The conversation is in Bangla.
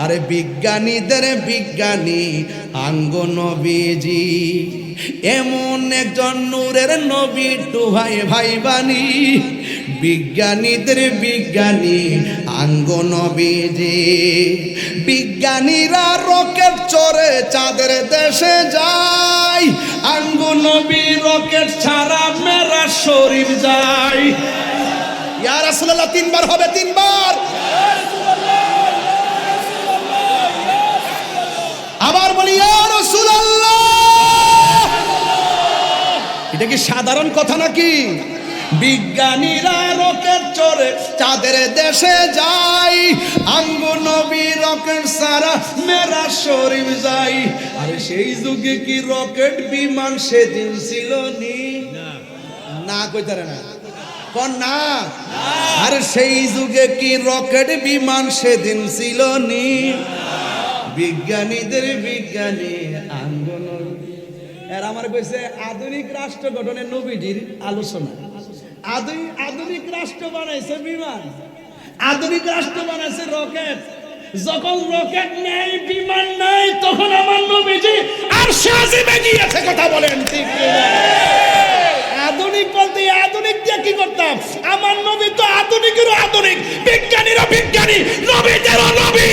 আরে বিজ্ঞানীদের বিজ্ঞানী আঙ্গ নবীজি, এমন একজন নূরের নবী ভাই ভাই বাণী। বিজ্ঞানীদের বিজ্ঞানী আঙ্গ নবীজি, বিজ্ঞানীরা রকেট চড়ে চাঁদের দেশে যায়, আঙ্গ নবী রকেট ছাড়া মেরাজ শরীফ যায়। ইয়া রাসূলুল্লাহ তিনবার হবে, তিনবার। আবার বলি ইয়া রাসূলুল্লাহ। এটা কি সাধারণ কথা নাকি? বিজ্ঞানীরা রকেট চড়ে চাঁদের দেশে যায়, আঙ্গ নবী রকেট সারা মেরাজ শরীফ যায়। আরে সেই যুগে কি রকেট বিমান সেদিন ছিল নি? না কইতারে না কোন না। আর সেই যুগে কি রকেট বিমান সেদিন ছিল নি? বিজ্ঞানীদের বিজ্ঞানী আঙ্গ নবী। এর আমার কইছে আধুনিক রাষ্ট্র গঠনের নবীজির আলোচনা। আধুনিক রাষ্ট্র বানাইছে বিমান, আধুনিক রাষ্ট্র বানাইছে রকেট। যখন রকেট নেই, বিমান নাই, তখন আমার নবীজি আরশে আজিমে গিয়েছে। কথা বলেন ঠিক কিনা? আধুনিক বলতে আধুনিক দিয়ে কি করতাম? আমার নবী তো আধুনিকেরও আধুনিক, বিজ্ঞানীরও বিজ্ঞানী, নবীদেরও নবী,